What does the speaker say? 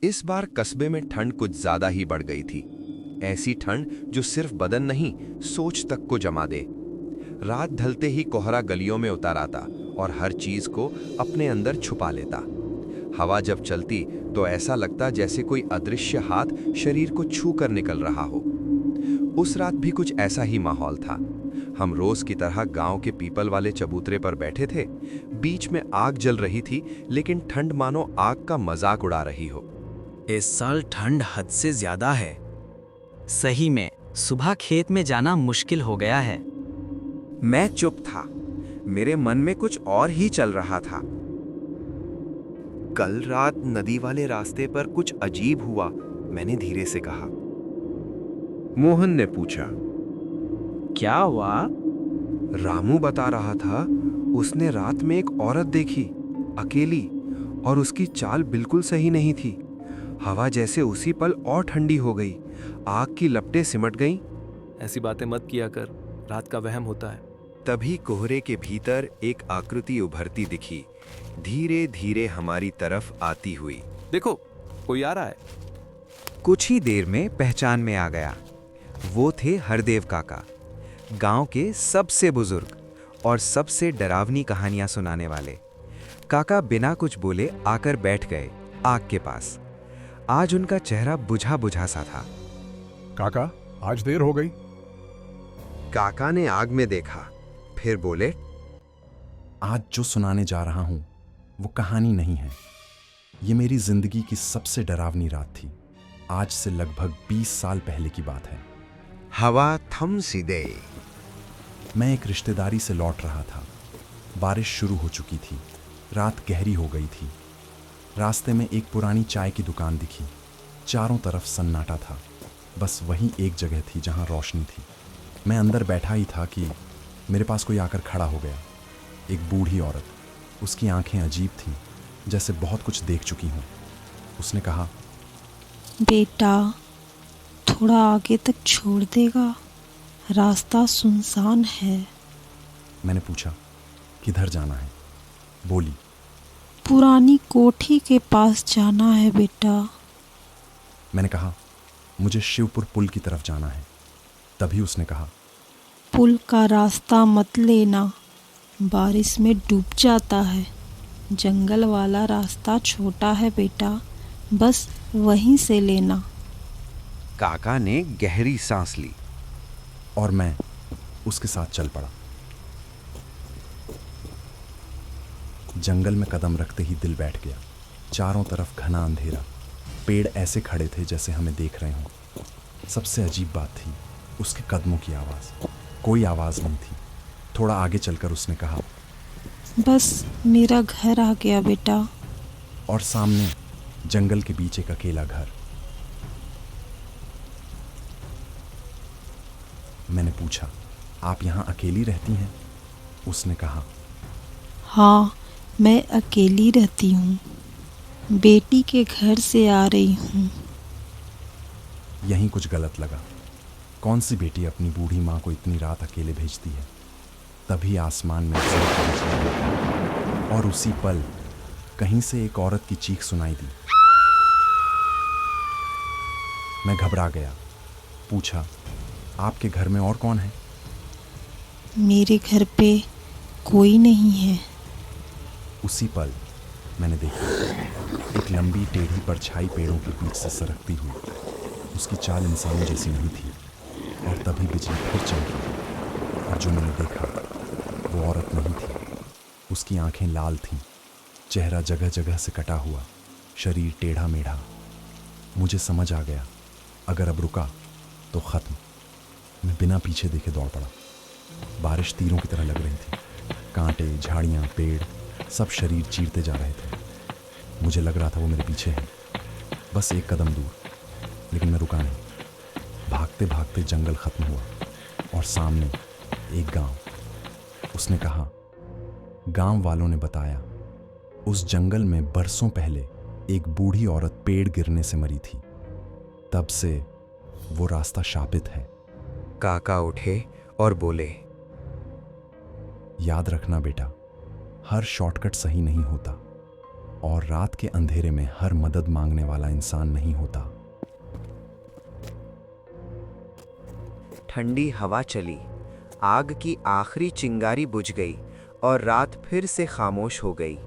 इस बार कस्बे में ठंड कुछ ज्यादा ही बढ़ गई थी। ऐसी ठंड जो सिर्फ बदन नहीं, सोच तक को जमा दे। रात ढलते ही कोहरा गलियों में उतर आता और हर चीज को अपने अंदर छुपा लेता। हवा जब चलती तो ऐसा लगता जैसे कोई अदृश्य हाथ शरीर को छू कर निकल रहा हो। उस रात भी कुछ ऐसा ही माहौल था। हम रोज की तरह गांव के पीपल वाले चबूतरे पर बैठे थे। बीच में आग जल रही थी, लेकिन ठंड मानो आग का मजाक उड़ा रही हो। इस साल ठंड हद से ज्यादा है। सही में सुबह खेत में जाना मुश्किल हो गया है। मैं चुप था। मेरे मन में कुछ और ही चल रहा था। कल रात नदी वाले रास्ते पर कुछ अजीब हुआ, मैंने धीरे से कहा। मोहन ने पूछा। क्या हुआ? रामू बता रहा था, उसने रात में एक औरत देखी, अकेली, और उसकी चाल बिल्कुल सही नहीं थी। हवा जैसे उसी पल और ठंडी हो गई, आग की लपटें सिमट गईं। ऐसी बातें मत किया कर, रात का वहम होता है। तभी कोहरे के भीतर एक आकृति उभरती दिखी, धीरे धीरे हमारी तरफ आती हुई। देखो, कोई आ रहा है। कुछ ही देर में पहचान में आ गया। वो थे हरदेव काका, गांव के सबसे बुजुर्ग और सबसे डरावनी कहानियां सुनाने वाले। काका बिना कुछ बोले आकर बैठ गए आग के पास। आज उनका चेहरा बुझा बुझा सा था। काका, आज देर हो गई। काका ने आग में देखा, फिर बोले, आज जो सुनाने जा रहा हूं वो कहानी नहीं है। ये मेरी जिंदगी की सबसे डरावनी रात थी। आज से लगभग 20 साल पहले की बात है। हवा थम सी गई। मैं एक रिश्तेदारी से लौट रहा था। बारिश शुरू हो चुकी थी, रात गहरी हो गई थी। रास्ते में एक पुरानी चाय की दुकान दिखी। चारों तरफ सन्नाटा था, बस वहीं एक जगह थी जहां रोशनी थी। मैं अंदर बैठा ही था कि मेरे पास कोई आकर खड़ा हो गया। एक बूढ़ी औरत, उसकी आंखें अजीब थीं, जैसे बहुत कुछ देख चुकी हूं। उसने कहा, बेटा, थोड़ा आगे तक छोड़ देगा, रास्ता सुनसान है। मैंने पूछा, किधर जाना है? बोली, पुरानी कोठी के पास जाना है बेटा। मैंने कहा, मुझे शिवपुर पुल की तरफ जाना है। तभी उसने कहा, पुल का रास्ता मत लेना, बारिश में डूब जाता है। जंगल वाला रास्ता छोटा है बेटा, बस वहीं से लेना। काका ने गहरी सांस ली और मैं उसके साथ चल पड़ा। जंगल में कदम रखते ही दिल बैठ गया। चारों तरफ घना अंधेरा, पेड़ ऐसे खड़े थे जैसे हमें देख रहे हों। सबसे अजीब बात थी उसके कदमों की आवाज़। कोई आवाज़ नहीं थी। थोड़ा आगे चलकर उसने कहा, बस मेरा घर आ गया बेटा। और सामने जंगल के बीच एक अकेला घर। मैंने पूछा, आप यहाँ अकेली रहती हैं? उसने कहा, हाँ, मैं अकेली रहती हूँ, बेटी के घर से आ रही हूँ। यहीं कुछ गलत लगा। कौन सी बेटी अपनी बूढ़ी माँ को इतनी रात अकेले भेजती है? तभी आसमान में जोर की बिजली लगी और उसी पल कहीं से एक औरत की चीख सुनाई दी। मैं घबरा गया। पूछा, आपके घर में और कौन है? मेरे घर पे कोई नहीं है। उसी पल मैंने देखा एक लंबी टेढ़ी परछाई पेड़ों के बीच से सरकती हुई। उसकी चाल इंसानों जैसी नहीं थी। और तभी बिजली फिर चमकी और जो मैंने देखा वो औरत नहीं थी। उसकी आंखें लाल थीं, चेहरा जगह जगह से कटा हुआ, शरीर टेढ़ा मेढ़ा। मुझे समझ आ गया, अगर अब रुका तो ख़त्म। मैं बिना पीछे देखे दौड़ पड़ा। बारिश तीरों की तरह लग रही थी। कांटे, झाड़ियाँ, पेड़ सब शरीर चीरते जा रहे थे। मुझे लग रहा था वो मेरे पीछे है, बस एक कदम दूर। लेकिन मैं रुका नहीं। भागते भागते जंगल खत्म हुआ और सामने एक गांव। उसने कहा, गांव वालों ने बताया उस जंगल में बरसों पहले एक बूढ़ी औरत पेड़ गिरने से मरी थी। तब से वो रास्ता शापित है। काका उठे और बोले, याद रखना बेटा, हर शॉर्टकट सही नहीं होता। और रात के अंधेरे में हर मदद मांगने वाला इंसान नहीं होता। ठंडी हवा चली, आग की आखिरी चिंगारी बुझ गई और रात फिर से खामोश हो गई।